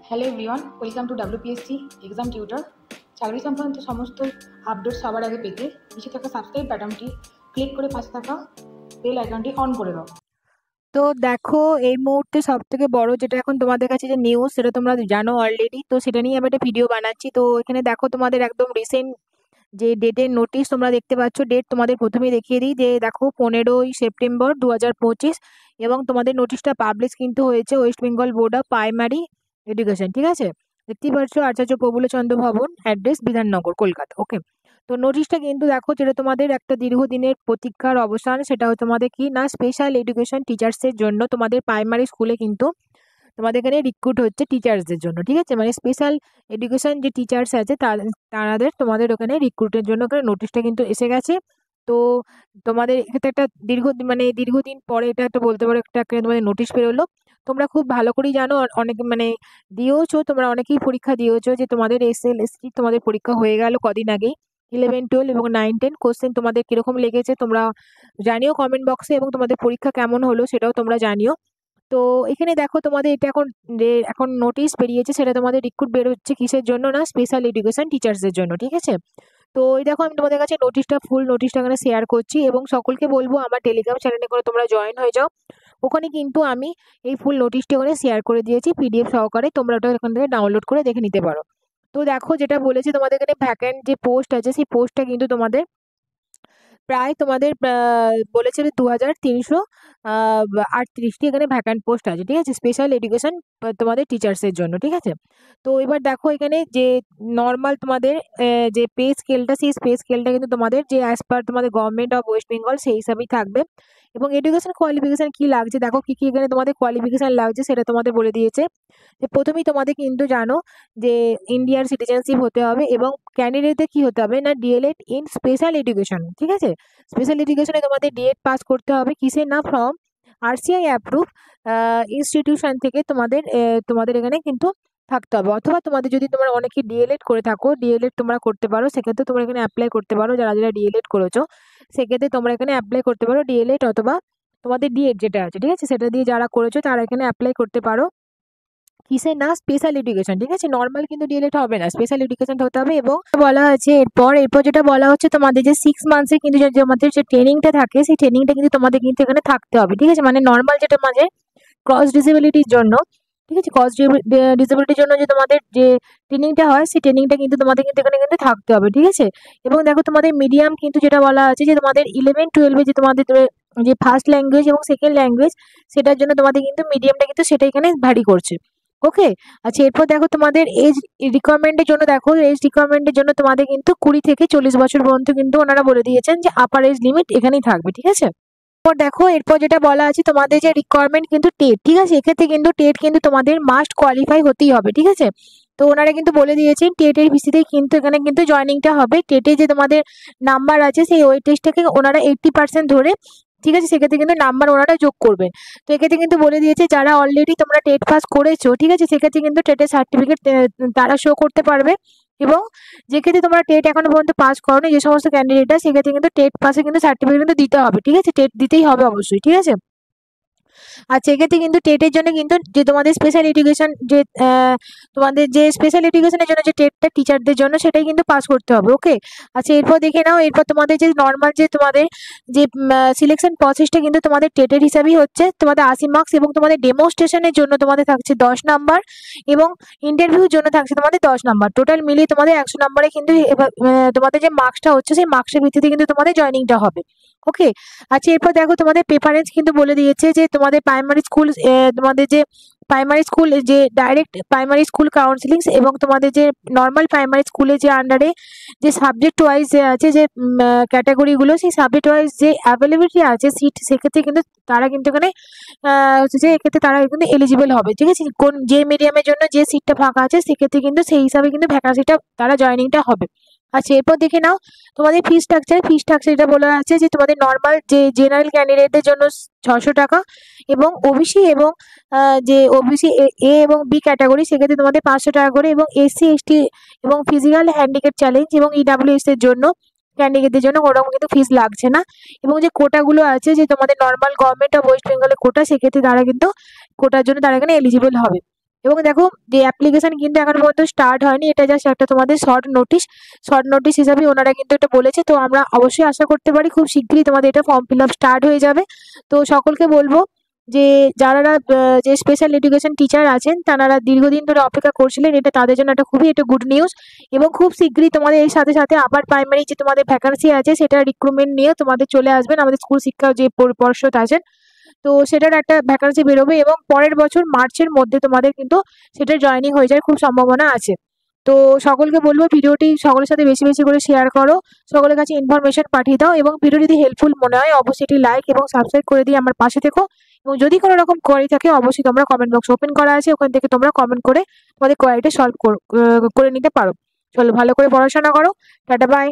Hello everyone, welcome to WPSC exam tutor. চাকরি সংক্রান্ত সমস্ত আপডেট সবার আগে পেতে নিচে থাকা সাবস্ক্রাইব বাটনটি ক্লিক করে পাশে থাকা বেল আইকনটি অন করে দাও। তো দেখো, এই মুহূর্তে সব থেকে বড় যেটা এখন তোমাদের কাছে যে নিউজ, সেটা তোমরা জানো অলরেডি। তো সেটা নিয়ে আমি একটা ভিডিও বানাচ্ছি। তো এখানে দেখো, তোমাদের একদম রিসেন্ট যে ডেটের নোটিশ তোমরা দেখতে পাচ্ছ, ডেট তোমাদের প্রথমেই দেখিয়ে দিই যে দেখো 15ই সেপ্টেম্বর 2025, এবং তোমাদের নোটিশটা পাবলিশ কিন্তু হয়েছে West Bengal board of primary education. ঠিক আছে, দেখতেই পাচ্ছ, আচার্য প্রফুল্লচন্দ্র ভবন, অ্যাড্রেস বিধাননগর, কলকাতা। ওকে, তো নোটিশটা কিন্তু দেখো, যেটা তোমাদের একটা দীর্ঘদিনের প্রতীক্ষার অবসান, সেটা তোমাদের কি না, স্পেশাল এডুকেশন টিচার্সের জন্য তোমাদের প্রাইমারি স্কুলে কিন্তু তোমাদের এখানে রিক্রুট হচ্ছে টিচার্সদের জন্য। ঠিক আছে, মানে স্পেশাল এডুকেশন যে টিচার্স আছে তাদের তোমাদের ওখানে রিক্রুটের জন্য ওখানে নোটিশটা কিন্তু এসে গেছে। তো তোমাদের এক্ষেত্রে একটা দীর্ঘদিন পরে এটা একটা বলতে পারো একটা তোমাদের নোটিশ বেরোলো। তোমরা খুব ভালো করেই জানো, অনেক দিয়েওছো, তোমরা অনেকেই পরীক্ষা দিয়েছো, যে তোমাদের SLST তোমাদের পরীক্ষা হয়ে গেল কদিন আগেই। 11, 12 এবং 9, 10 কোশ্চেন তোমাদের কিরকম লেগেছে তোমরা জানিও কমেন্ট বক্সে, এবং তোমাদের পরীক্ষা কেমন হলো সেটাও তোমরা জানিও। তো এখানে দেখো, তোমাদের এটা এখন নোটিশ বেরিয়েছে, সেটা তোমাদের রিক্রুট বেরোচ্ছে কিসের জন্য না, স্পেশাল এডুকেশন টিচার্সদের জন্য। ঠিক আছে, তো এই দেখো, আমি তোমাদের কাছে ফুল নোটিশটা এখানে শেয়ার করছি, এবং সকলকে বলবো আমার টেলিগ্রাম চ্যানেলে করে তোমরা জয়েন হয়ে যাও। ওখানে কিন্তু আমি এই ফুল নোটিশটি ওখানে শেয়ার করে দিয়েছি PDF সহকারে, তোমরা ওটা এখান থেকে ডাউনলোড করে দেখে নিতে পারো। তো দেখো, যেটা বলেছি তোমাদের এখানে ভ্যাকেন্ট যে পোস্ট আছে, সেই পোস্টটা কিন্তু তোমাদের প্রায় তোমাদের বলেছে 2338টি এখানে ভ্যাকান্ট পোস্ট আছে। ঠিক আছে, স্পেশাল এডুকেশন তোমাদের টিচার্সের জন্য। ঠিক আছে, তো এবার দেখো, এখানে যে নর্মাল তোমাদের যে পে স্কেলটা, সেই পে স্কেলটা কিন্তু তোমাদের যে অ্যাজ পার তোমাদের গভর্নমেন্ট অফ ওয়েস্ট বেঙ্গল সেই হিসাবেই থাকবে। এবং এডুকেশন কোয়ালিফিকেশন কি লাগছে, দেখো কি কি এখানে তোমাদের কোয়ালিফিকেশন লাগছে সেটা তোমাদের বলে দিয়েছে। যে প্রথমেই তোমাদের কিন্তু জানো যে ইন্ডিয়ার সিটিজেনশিপ হতে হবে, এবং ক্যান্ডিডেটদের কি হতে হবে না, DLED ইন স্পেশাল এডুকেশন। ঠিক আছে, স্পেশাল এডুকেশনে তোমাদের DED পাস করতে হবে, কিসে না, ফ্রম RCI অ্যাপ্রুভ ইনস্টিটিউশন থেকে তোমাদের এখানে কিন্তু থাকতে হবে। অথবা তোমাদের যদি তোমরা অনেকে DLED করে থাকো, DLED তোমরা করতে পারো, সেক্ষেত্রে তোমরা এখানে অ্যাপ্লাই করতে পারো। যারা যারা DLED করেছো, সেক্ষেত্রে তোমরা এখানে অ্যাপ্লাই করতে পারো DLED, অথবা তোমাদের DED যেটা আছে, ঠিক আছে, সেটা দিয়ে যারা করেছো তারা এখানে অ্যাপ্লাই করতে পারো কিসে না, স্পেশাল এডুকেশন। ঠিক আছে, নর্মাল কিন্তু DLED হবে না, স্পেশাল এডুকেশন হতে হবে। এবং বলা হয়েছে এরপর যেটা বলা হচ্ছে, তোমাদের যে 6 মান্থসে কিন্তু যে আমাদের যে ট্রেনিংটা থাকে, সেই ট্রেনিংটা কিন্তু তোমাদের কিন্তু এখানে থাকতে হবে। ঠিক আছে, মানে নর্মাল যেটা মাঝে ক্রস ডিসেবিলিটির জন্য, ঠিক আছে, ক্রস ডিসেবিলিটির জন্য যে তোমাদের যে ট্রেনিংটা হয়, সেই ট্রেনিংটা কিন্তু তোমাদের কিন্তু এখানে কিন্তু থাকতে হবে। ঠিক আছে, এবং দেখো, তোমাদের মিডিয়াম কিন্তু যেটা বলা আছে, যে তোমাদের 11, 12 যে তোমাদের যে ফার্স্ট ল্যাঙ্গুয়েজ এবং সেকেন্ড ল্যাঙ্গুয়েজ, সেটার জন্য তোমাদের কিন্তু মিডিয়ামটা কিন্তু সেটা এখানে ভ্যারি করছে। ওকে, আচ্ছা, এরপর দেখো, তোমাদের এজ রিকোয়ারমেন্টের জন্য, দেখো এজ রিকোয়ারমেন্টের জন্য তোমাদের কিন্তু 20 থেকে 40 বছর পর্যন্ত কিন্তু ওনারা বলে দিয়েছেন যে আপার এজ লিমিট এখানেই থাকবে। ঠিক আছে, এরপর দেখো, এরপর যেটা বলা আছে, তোমাদের যে রিকোয়ারমেন্ট কিন্তু টেট। ঠিক আছে, এক্ষেত্রে কিন্তু টেট কিন্তু তোমাদের মাস্ট কোয়ালিফাই হতেই হবে। ঠিক আছে, তো ওনারা কিন্তু বলে দিয়েছেন টেটের ভিত্তিতেই কিন্তু এখানে কিন্তু জয়েনিংটা হবে। টেটে যে তোমাদের নাম্বার আছে, সেই ওয়েট টেস্টটাকে ওনারা 80% ধরে, ঠিক আছে, সেক্ষেত্রে কিন্তু নাম্বার ওনারা যোগ করবেন। তো এক্ষেত্রে কিন্তু বলে দিয়েছে, যারা অলরেডি তোমরা টেট পাস করেছো, ঠিক আছে, সেক্ষেত্রে কিন্তু টেটের সার্টিফিকেট তারা শো করতে পারবে। এবং যেক্ষেত্রে তোমরা টেট এখনো পর্যন্ত পাস করোনি, যে সমস্ত ক্যান্ডিডেটরা, সেক্ষেত্রে কিন্তু টেট পাসে কিন্তু সার্টিফিকেট কিন্তু দিতে হবে। ঠিক আছে, টেট দিতেই হবে অবশ্যই। ঠিক আছে, আর সেক্ষেত্রে কিন্তু টেটের জন্য কিন্তু যে তোমাদের স্পেশাল এডুকেশন যে তোমাদের যে স্পেশাল এডুকেশনের জন্য যে টেটটা টিচারদের জন্য, সেটাই কিন্তু পাস করতে হবে। ওকে, আচ্ছা, এরপর দেখে নাও, এরপর তোমাদের যে নর্মাল যে তোমাদের যে সিলেকশন প্রসেসটা কিন্তু তোমাদের টেটের হিসাবেই হচ্ছে। তোমাদের 80 মার্কস, এবং তোমাদের ডেমোস্ট্রেশনের জন্য তোমাদের থাকছে 10 নাম্বার, এবং ইন্টারভিউর জন্য থাকছে তোমাদের 10 নাম্বার। টোটাল মিলিয়ে তোমাদের 100 নাম্বারে কিন্তু তোমাদের যে মার্কসটা হচ্ছে, সেই মার্কসের ভিত্তিতে কিন্তু তোমাদের জয়েনিংটা হবে। ওকে, আচ্ছা, এরপর দেখো, তোমাদের প্রেফারেন্স কিন্তু বলে দিয়েছে, যে তোমাদের প্রাইমারি স্কুল, তোমাদের যে প্রাইমারি স্কুল যে ডাইরেক্ট প্রাইমারি স্কুল কাউন্সিলিং, এবং তোমাদের যে নর্মাল প্রাইমারি স্কুলে যে আন্ডারে যে সাবজেক্ট ওয়াইজ যে আছে, যে ক্যাটাগরিগুলো, সেই সাবজেক্ট ওয়াইজ যে অ্যাভেলেবিলিটি আছে সিট, সেক্ষেত্রে কিন্তু তারা কিন্তু এখানে হচ্ছে যে এক্ষেত্রে তারা কিন্তু এলিজিবল হবে। ঠিক আছে, কোন যে মিডিয়ামের জন্য যে সিটটা ফাঁকা আছে, সেক্ষেত্রে কিন্তু সেই হিসাবে কিন্তু ভ্যাকান্সিটা তারা জয়েনিংটা হবে। আচ্ছা, এরপর দেখে নাও, তোমাদের ফি স্ট্রাকচার এটা বলা আছে, যে তোমাদের নর্মাল যে জেনারেল ক্যান্ডিডেটদের জন্য 600 টাকা, এবং ওবিসি এবং যে ওবিসি A এবং B ক্যাটাগরি, সেক্ষেত্রে তোমাদের 500 টাকা করে, এবং SC ST এবং ফিজিক্যাল হ্যান্ডিক্যাপ চ্যালেঞ্জ এবং EWS এর জন্য ক্যান্ডিডেটদের জন্য ওরকম কিন্তু ফিস লাগছে না। এবং যে কোটাগুলো আছে, যে তোমাদের নর্মাল গভর্নমেন্ট অফ ওয়েস্ট বেঙ্গলের কোটা, সেক্ষেত্রে তারা কিন্তু কোটার জন্য তারা এখানে এলিজিবল হবে। এবং দেখো যে অ্যাপ্লিকেশন কিন্তু এখনো পর্যন্ত স্টার্ট হয়নি, এটা জাস্ট একটা তোমাদের শর্ট নোটিশ হিসাবে ওনারা কিন্তু এটা বলেছে। তো আমরা অবশ্যই আশা করতে পারি খুব শীঘ্রই তোমাদের এটা ফর্ম ফিল আপ স্টার্ট হয়ে যাবে। তো সকলকে বলবো যে যারা যে স্পেশাল এডুকেশন টিচার আছেন তারা দীর্ঘদিন ধরে অপেক্ষা করছিলেন, এটা তাদের জন্য একটা খুবই একটা গুড নিউজ। এবং খুব শীঘ্রই তোমাদের এর সাথে সাথে আপার প্রাইমারি যে তোমাদের ভ্যাকান্সি আছে সেটা রিক্রুটমেন্ট নিয়ে তোমাদের চলে আসবেন আমাদের স্কুল শিক্ষা যে পর্ষদ আছেন, তো সেটার একটা ভ্যাকান্সি বেরোবে এবং পরের বছর মার্চের মধ্যে তোমাদের কিন্তু সেটা জয়েনিং হয়ে যাওয়ার খুব সম্ভাবনা আছে। তো সকলকে বলবো ভিডিওটি সকলের সাথে বেশি বেশি করে শেয়ার করো, সকলের কাছে ইনফরমেশন পাঠিয়ে দাও এবং ভিডিও যদি হেল্পফুল মনে হয় অবশ্যই এটি লাইক এবং সাবস্ক্রাইব করে দিয়ে আমার পাশে থেকো। এবং যদি কোনো রকম কোয়ারি থাকে অবশ্যই তোমরা কমেন্ট বক্স ওপেন করা আছে, ওখান থেকে তোমরা কমেন্ট করে তোমাদের কোয়ারিটা সলভ করে নিতে পারো। চলো ভালো করে পড়াশোনা করো, টাটা বাই।